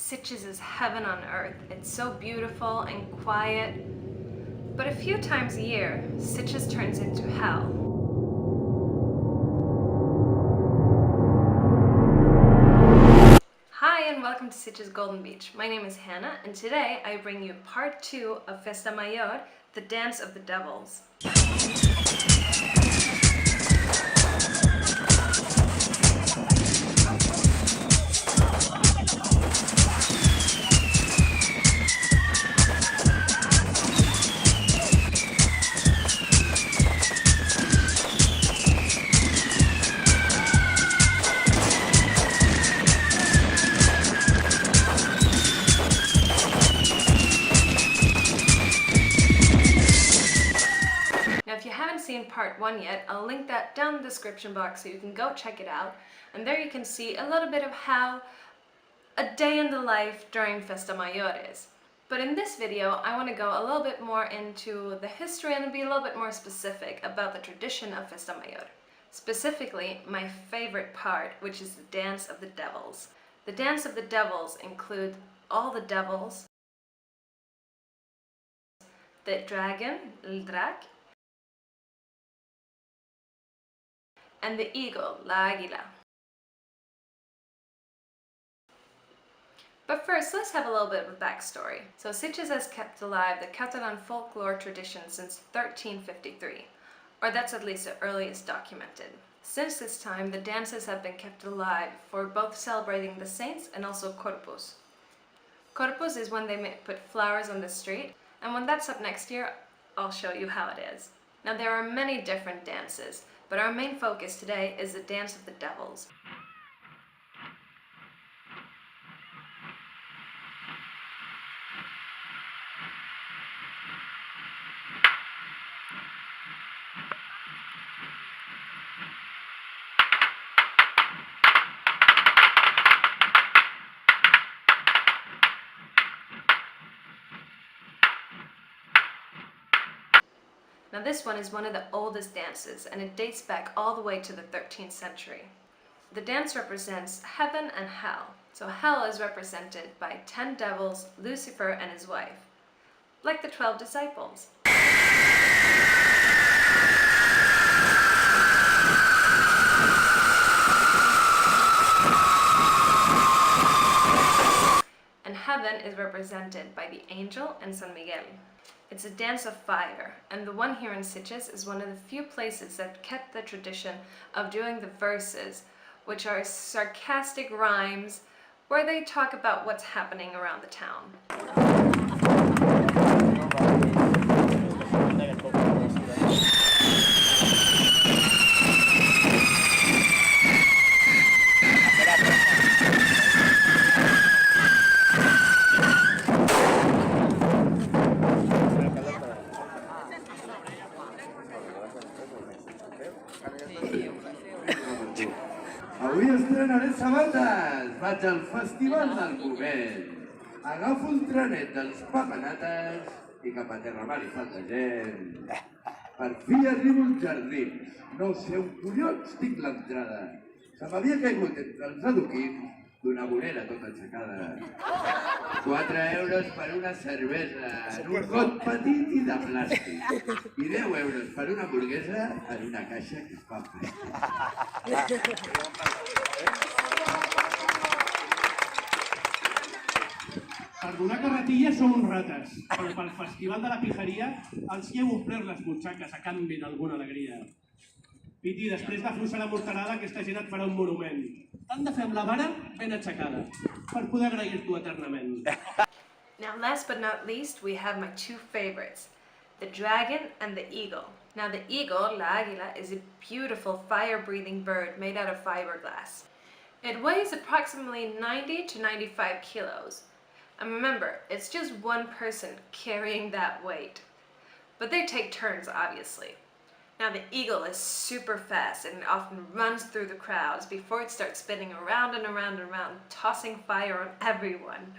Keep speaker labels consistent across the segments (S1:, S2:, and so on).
S1: Sitges is heaven on earth. It's so beautiful and quiet. But a few times a year, Sitges turns into hell. Hi and welcome to Sitges Golden Beach. My name is Hannah and today I bring you part 2 of Festa Mayor, the Dance of the Devils. If you haven't seen part 1 yet, I'll link that down in the description box so you can go check it out. And there you can see a little bit of how a day in the life during Festa Mayor is. But in this video, I want to go a little bit more into the history and be a little bit more specific about the tradition of Festa Mayor. Specifically, my favorite part, which is the Dance of the Devils. The Dance of the Devils include all the devils, the dragon, el drac, and the eagle, la águila. But first, let's have a little bit of a backstory. So Sitges has kept alive the Catalan folklore tradition since 1353, or that's at least the earliest documented. Since this time, the dances have been kept alive for both celebrating the saints and also Corpus. Corpus is when they put flowers on the street, and when that's up next year, I'll show you how it is. Now there are many different dances, but our main focus today is the Dance of the Devils. Now this one is one of the oldest dances, and it dates back all the way to the 13th century. The dance represents heaven and hell. So hell is represented by 10 devils, Lucifer and his wife, like the 12 disciples. And heaven is represented by the angel and San Miguel. It's a dance of fire, and the one here in Sitges is one of the few places that kept the tradition of doing the verses, which are sarcastic rhymes where they talk about what's happening around the town.
S2: Avui estrenaré sabates, vaig al Festival del Govern. Agafo un trenet dels papanates i cap a Terramar hi falta gent. Per fi arribo als jardins, no sé on collons tinc l'entrada. Se m'havia caigut entre els adoquins d'una vorera tota aixecada. 4 euros per una cervesa en un got petit i de plàstic. I 10 euros per una hamburguesa en una caixa que es fa plàstic.
S3: Per donar carretilles som uns rates, però pel festival de la pijeria els hi heu omplert les butxaques a canvi d'alguna alegria. Piti, després d'afluixar la morterada, aquesta gent et farà un monument. T'han de fer amb la vara ben aixecada, per poder agrair-t'ho eternament.
S1: Now last but not least, we have my two favorites, the dragon and the eagle. Now the eagle, la águila, is a beautiful fire-breathing bird made out of fiberglass. It weighs approximately 90 to 95 kilos. And remember, it's just one person carrying that weight. But they take turns, obviously. Now the eagle is super fast and it often runs through the crowds before it starts spinning around and around and around, tossing fire on everyone.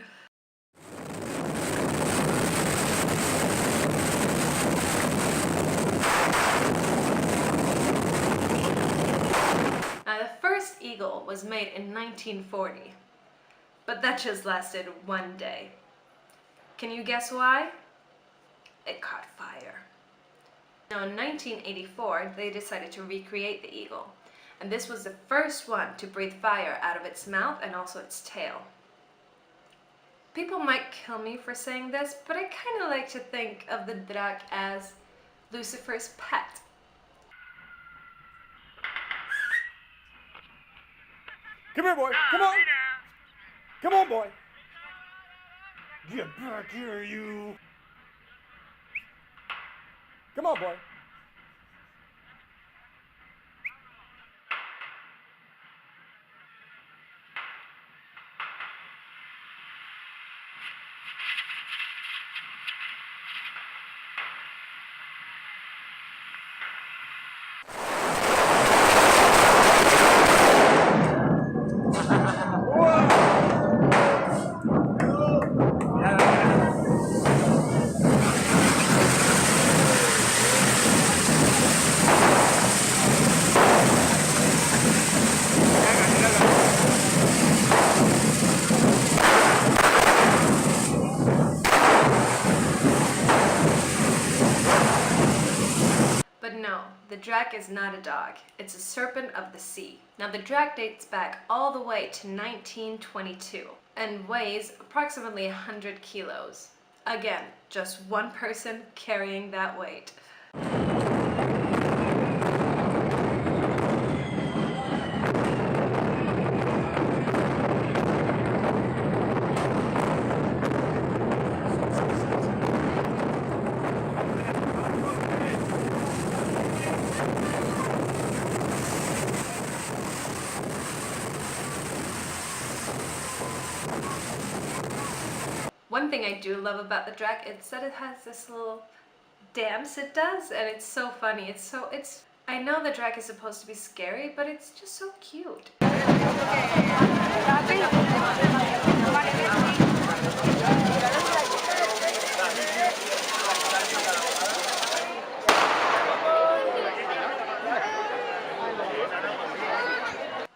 S1: Now the first eagle was made in 1940. But that just lasted one day. Can you guess why? It caught fire. Now in 1984, they decided to recreate the eagle, and this was the first one to breathe fire out of its mouth and also its tail. People might kill me for saying this, but I kind of like to think of the drac as Lucifer's pet.
S4: Come here, boy. Come on. Come on, boy. Get back here, you. Come on, boy.
S1: But no, the drac is not a dog. It's a serpent of the sea. Now the drac dates back all the way to 1922 and weighs approximately 100 kilos. Again, just one person carrying that weight. One thing I do love about the drac is that it has this little dance it does, and it's so funny. I know the drac is supposed to be scary, but it's just so cute.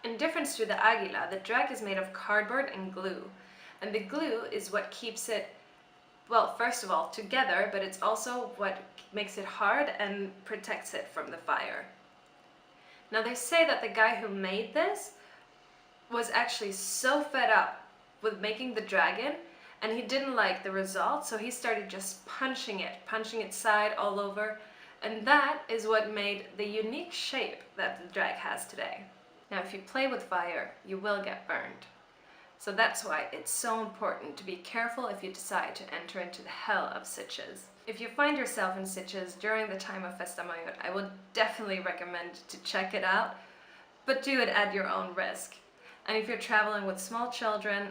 S1: In difference to the águila, the drac is made of cardboard and glue. And the glue is what keeps it, well, first of all, together, but it's also what makes it hard and protects it from the fire. Now they say that the guy who made this was actually so fed up with making the dragon, and he didn't like the result, so he started just punching its side all over, and that is what made the unique shape that the drac has today. Now if you play with fire, you will get burned. So that's why it's so important to be careful if you decide to enter into the hell of Sitges. If you find yourself in Sitges during the time of Festa, I would definitely recommend to check it out, but do it at your own risk. And if you're traveling with small children,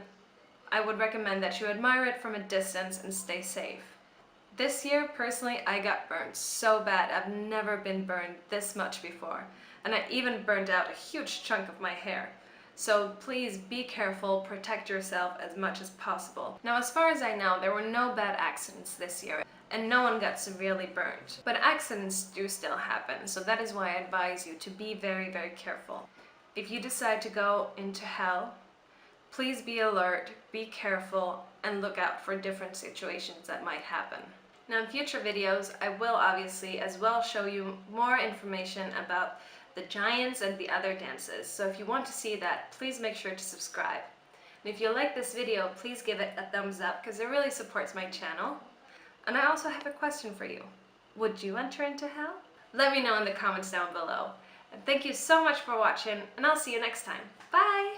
S1: I would recommend that you admire it from a distance and stay safe. This year, personally, I got burned so bad. I've never been burned this much before. And I even burned out a huge chunk of my hair. So please be careful, protect yourself as much as possible. Now, as far as I know, there were no bad accidents this year, and no one got severely burned. But accidents do still happen, so that is why I advise you to be very, very careful. If you decide to go into hell, please be alert, be careful, and look out for different situations that might happen. Now in future videos, I will obviously as well show you more information about the giants and the other dances. So if you want to see that, please make sure to subscribe. And if you like this video, please give it a thumbs up because it really supports my channel. And I also have a question for you. Would you enter into hell? Let me know in the comments down below. And thank you so much for watching, and I'll see you next time. Bye!